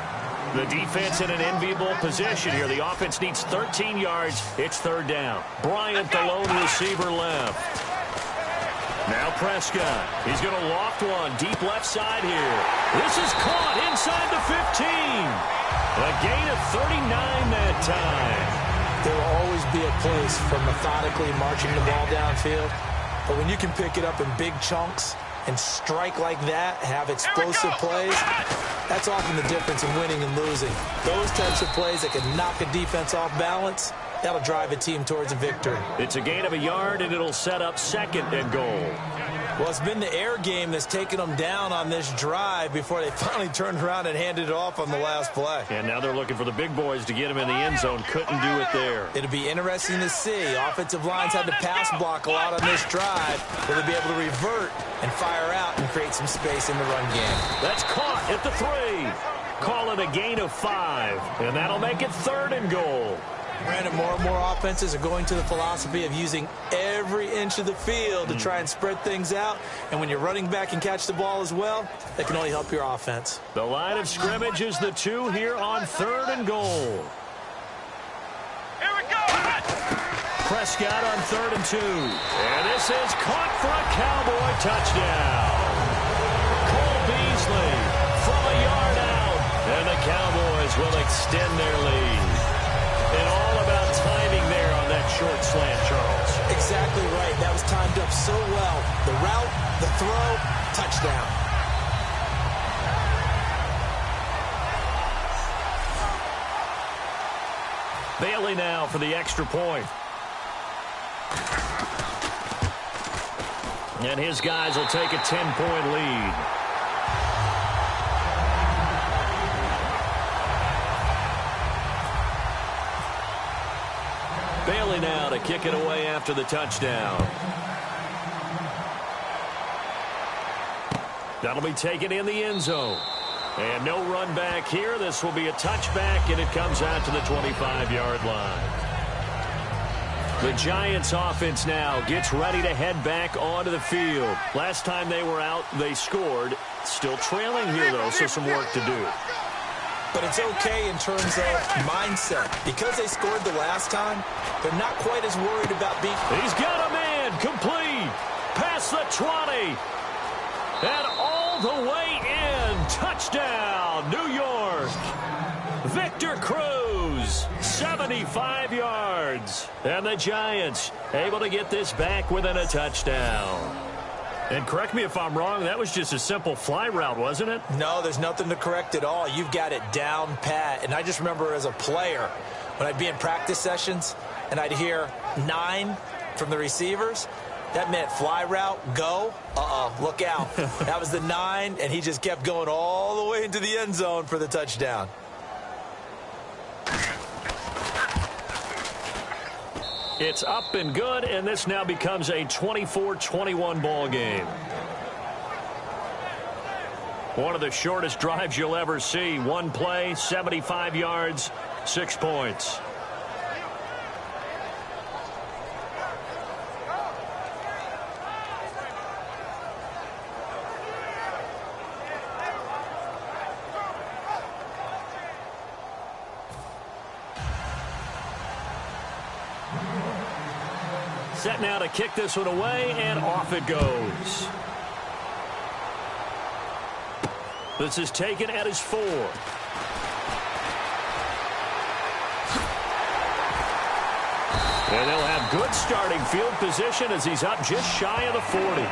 The defense in an enviable position here. The offense needs 13 yards. It's 3rd down. Bryant, the lone receiver, left. Now Prescott. He's going to loft one deep left side here. This is caught inside the 15. A gain of 39 that time.
There will always be a place for methodically marching the ball downfield. But when you can pick it up in big chunks and strike like that, have explosive plays, that's often the difference in winning and losing. Those types of plays that can knock a defense off balance, that'll drive a team towards a victory.
It's a gain of a yard, and it'll set up 2nd and goal.
Well, it's been the air game that's taken them down on this drive before they finally turned around and handed it off on the last play.
And now they're looking for the big boys to get him in the end zone. Couldn't do it there.
It'll be interesting to see. Offensive lines had to pass block a lot on this drive. Will they be able to revert and fire out and create some space in the run game?
That's caught at the 3. Call it a gain of 5, and that'll make it 3rd and goal.
Brandon, more and more offenses are going to the philosophy of using every inch of the field to try and spread things out. And when you're running back and catch the ball as well, that can only help your offense.
The line of scrimmage is the 2 here on 3rd and goal.
Here we go.
Prescott on 3rd and 2. And this is caught for a Cowboy touchdown. Cole Beasley from a yard out. And the Cowboys will extend their lead. And all about timing there on that short slant, Charles.
Exactly right. That was timed up so well. The route, the throw, touchdown.
Bailey now for the extra point. And his guys will take a 10-point lead. Bailey now to kick it away after the touchdown. That'll be taken in the end zone. And no run back here. This will be a touchback, and it comes out to the 25-yard line. The Giants offense now gets ready to head back onto the field. Last time they were out, they scored. Still trailing here, though, so some work to do.
But it's okay in terms of mindset. Because they scored the last time, they're not quite as worried about being...
He's got a man complete. Past the 20. And all the way in. Touchdown, New York. Victor Cruz, 75 yards. And the Giants able to get this back within a touchdown. And correct me if I'm wrong, that was just a simple fly route, wasn't it?
No, there's nothing to correct at all. You've got it down pat. And I just remember as a player, when I'd be in practice sessions and I'd hear 9 from the receivers, that meant fly route, go, look out. That was the 9, and he just kept going all the way into the end zone for the touchdown.
It's up and good, and this now becomes a 24-21 ball game. One of the shortest drives you'll ever see. One play, 75 yards, 6 points. Set now to kick this one away, and off it goes. This is taken at his 4. And they'll have good starting field position as he's up just shy of the 40.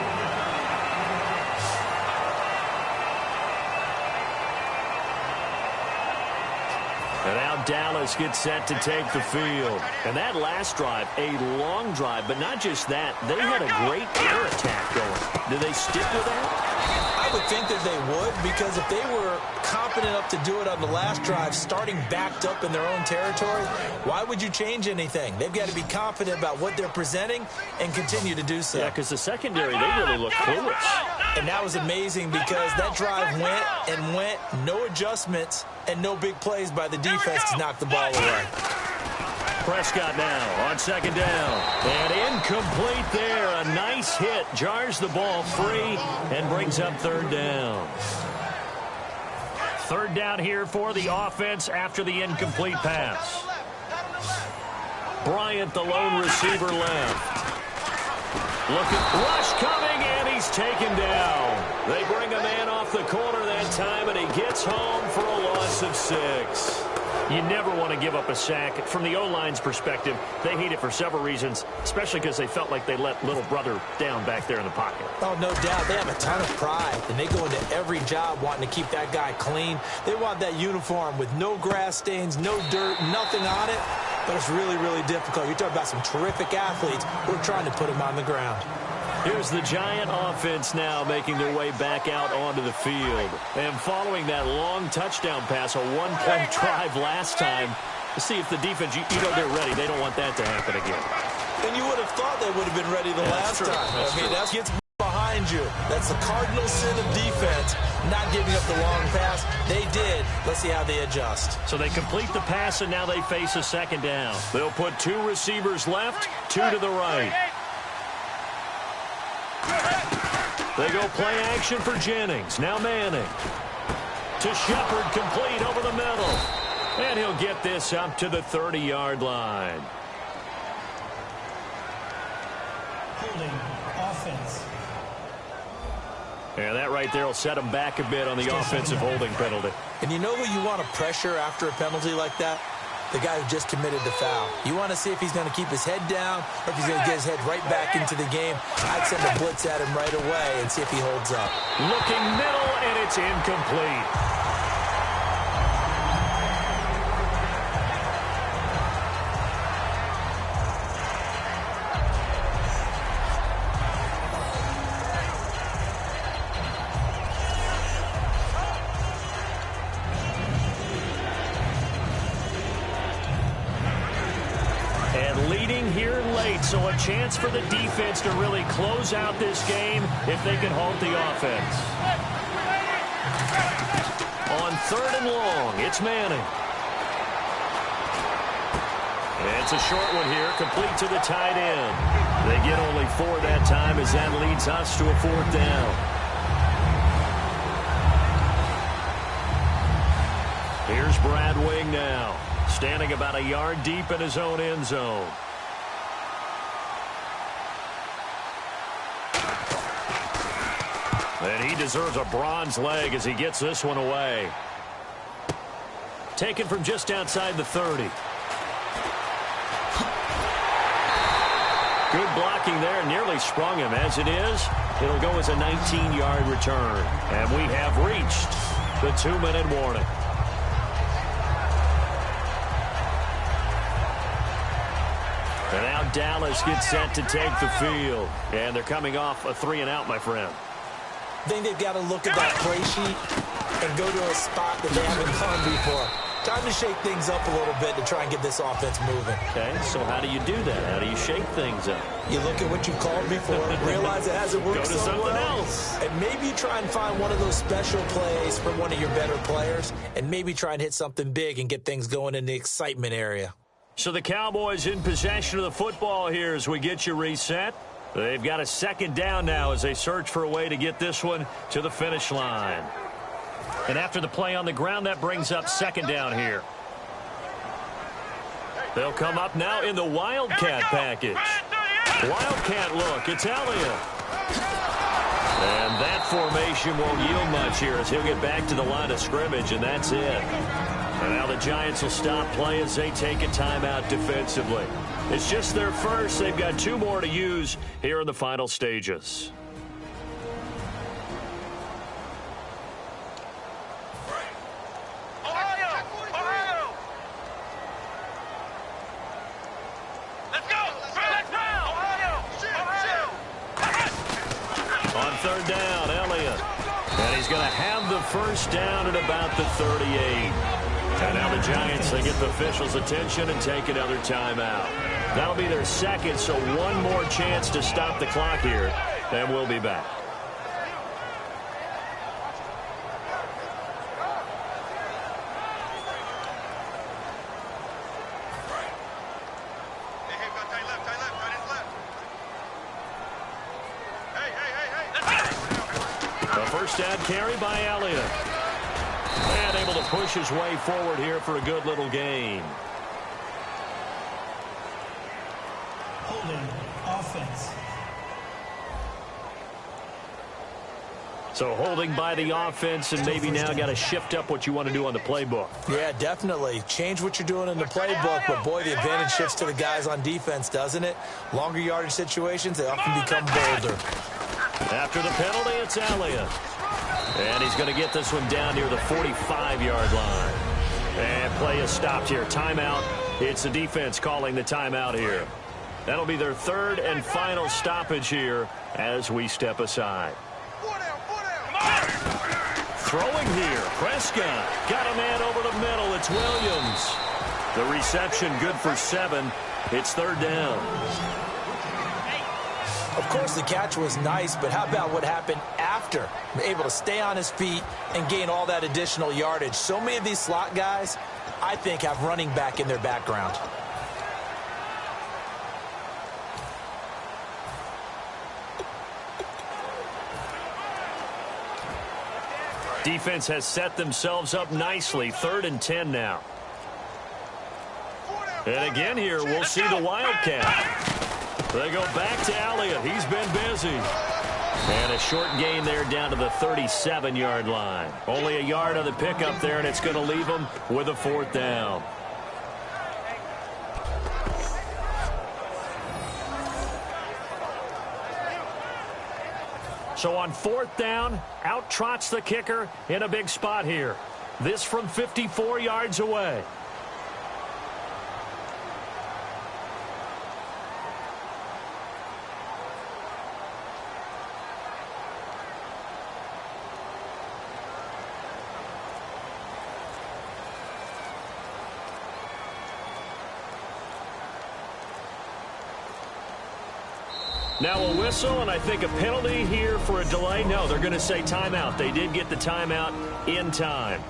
And now Dallas gets set to take the field. And that last drive, a long drive, but not just that. They had a great air attack going. Do they stick with that?
I would think that they would, because if they were confident enough to do it on the last drive, starting backed up in their own territory, why would you change anything? They've got to be confident about what they're presenting and continue to do so.
Yeah, because the secondary, they really look clueless.
And that was amazing because that drive went and went, no adjustments, and no big plays by the defense to knock the ball away.
Prescott now on second down. And incomplete there. A nice hit. Jars the ball free and brings up third down. Third down here for the offense after the incomplete pass. Bryant, the lone receiver, left. Rush coming, and he's taken down. They bring a man off the corner that time, and he gets home for a loss of 6. You never want to give up a sack. From the O-line's perspective, they hate it for several reasons, especially because they felt like they let little brother down back there in the pocket.
Oh, no doubt. They have a ton of pride, and they go into every job wanting to keep that guy clean. They want that uniform with no grass stains, no dirt, nothing on it. But it's really, really difficult. You're talking about some terrific athletes who are trying to put him on the ground.
Here's the Giant offense now making their way back out onto the field. And following that long touchdown pass, a one-play drive last time, to see if the defense, you know they're ready. They don't want that to happen again.
And you would have thought they would have been ready the last time. That gets behind you. That's the cardinal sin of defense, not giving up the long pass. They did. Let's see how they adjust.
So they complete the pass, and now they face a second down. They'll put 2 receivers left, 2 to the right. They go play action for Jennings. Now Manning. To Shepard, complete over the middle. And he'll get this up to the 30-yard line.
Holding offense.
Yeah, that right there will set him back a bit on the offensive holding penalty.
And you know who you want to pressure after a penalty like that? The guy who just committed the foul. You want to see if he's going to keep his head down or if he's going to get his head right back into the game. I'd send a blitz at him right away and see if he holds up.
Looking middle, and it's incomplete. So a chance for the defense to really close out this game if they can halt the offense. On 3rd and long, it's Manning. It's a short one here, complete to the tight end. They get only 4 that time as that leads us to a 4th down. Here's Brad Wing now, standing about a yard deep in his own end zone. And he deserves a bronze leg as he gets this one away. Taken from just outside the 30. Good blocking there, nearly sprung him. As it is, it'll go as a 19-yard return. And we have reached the 2-minute warning. And now Dallas gets set to take the field. And they're coming off a 3-and-out, my friend.
I think they've got to look at that play sheet and go to a spot that they haven't gone before. Time to shake things up a little bit to try and get this offense moving.
Okay, so how do you do that? How do you shake things up?
You look at what you called before, realize it hasn't worked
so
well.
Go to something else.
And maybe try and find one of those special plays from one of your better players, and maybe try and hit something big and get things going in the excitement area.
So the Cowboys in possession of the football here as we get you reset. They've got a second down now as they search for a way to get this one to the finish line. And after the play on the ground, that brings up second down here. They'll come up now in the Wildcat package. Wildcat look. It's Elliott. And that formation won't yield much here as he'll get back to the line of scrimmage, and that's it. And now the Giants will stop play as they take a timeout defensively. It's just their first. They've got 2 more to use here in the final stages. Third down, Elliott. And he's going to have the first down at about the 38. And now the Giants, they get the officials' attention and take another timeout. That'll be their second, so one more chance to stop the clock here, and we'll be back. Down carry by Elliott. And able to push his way forward here for a good little gain.
Holding offense.
So holding by the offense, and maybe now got to shift up what you want to do on the playbook.
Yeah, definitely. Change what you're doing in the playbook, but boy, the advantage shifts to the guys on defense, doesn't it? Longer yardage situations, they often become bolder.
After the penalty, it's Elliott. And he's going to get this one down near the 45-yard line. And play is stopped here. Timeout. It's the defense calling the timeout here. That'll be their third and final stoppage here as we step aside. Throwing here. Prescott got a man over the middle. It's Williams. The reception good for 7. It's third down.
Of course, the catch was nice, but how about what happened after? Able to stay on his feet and gain all that additional yardage. So many of these slot guys, I think, have running back in their background.
Defense has set themselves up nicely. 3rd and 10 now. And again here, we'll see the Wildcat. They go back to Elliott. He's been busy. And a short gain there down to the 37-yard line. Only a yard on the pickup there, and it's going to leave them with a 4th down. So on 4th down, out trots the kicker in a big spot here. This from 54 yards away. Now a whistle, and I think a penalty here for a delay. No, they're going to say timeout. They did get the timeout in time.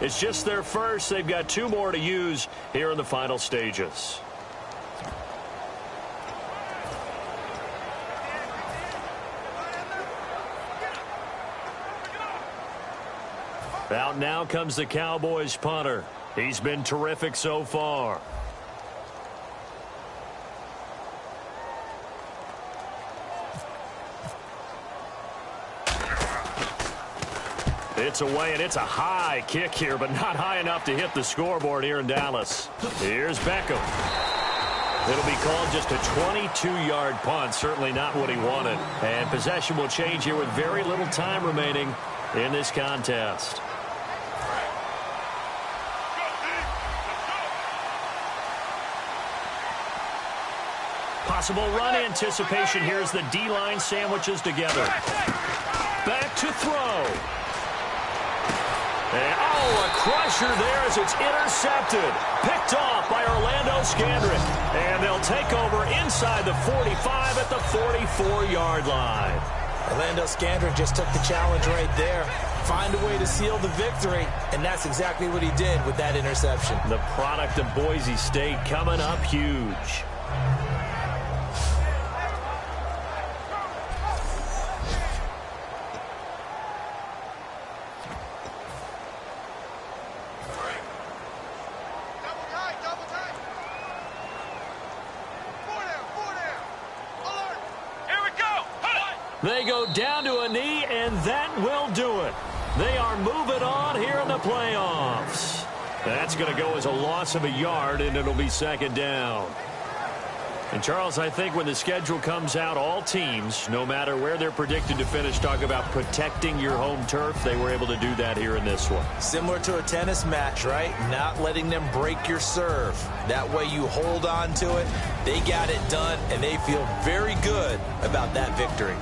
It's just their first. They've got 2 more to use here in the final stages. Out now comes the Cowboys punter. He's been terrific so far. It's away, and it's a high kick here, but not high enough to hit the scoreboard here in Dallas. Here's Beckham. It'll be called just a 22-yard punt, certainly not what he wanted. And possession will change here with very little time remaining in this contest. Possible run anticipation. Here's the D-line sandwiches together. Back to throw. And, a crusher there as it's intercepted. Picked off by Orlando Scandrick. And they'll take over inside the 45 at the 44-yard line.
Orlando Scandrick just took the challenge right there. Find a way to seal the victory, and that's exactly what he did with that interception.
The product of Boise State coming up huge. They go down to a knee, and that will do it. They are moving on here in the playoffs. That's going to go as a loss of a yard, and it'll be second down. And, Charles, I think when the schedule comes out, all teams, no matter where they're predicted to finish, talk about protecting your home turf. They were able to do that here in this one.
Similar to a tennis match, right? Not letting them break your serve. That way you hold on to it. They got it done, and they feel very good about that victory.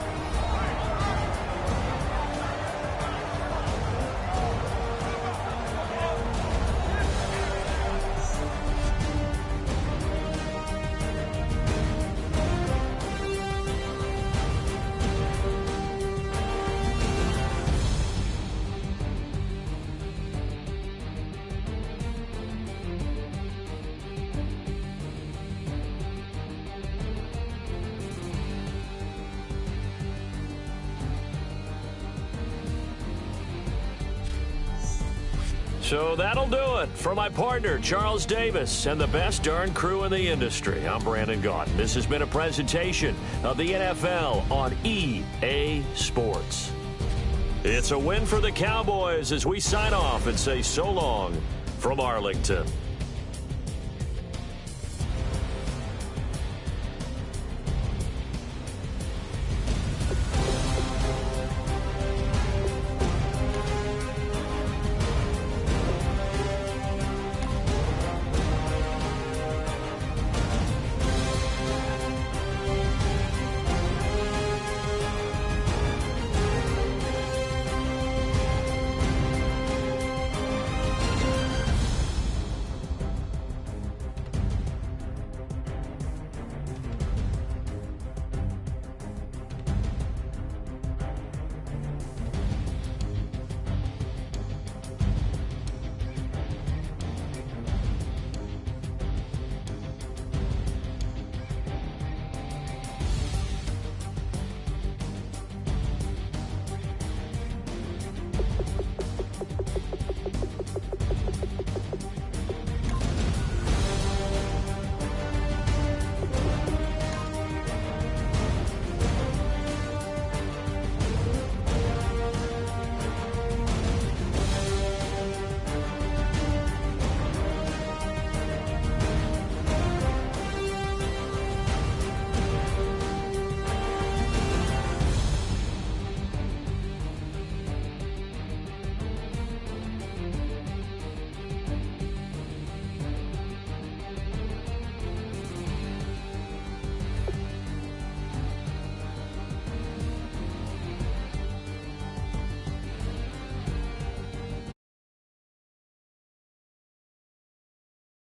So that'll do it for my partner, Charles Davis, and the best darn crew in the industry. I'm Brandon Gaudin. This has been a presentation of the NFL on EA Sports. It's a win for the Cowboys as we sign off and say so long from Arlington.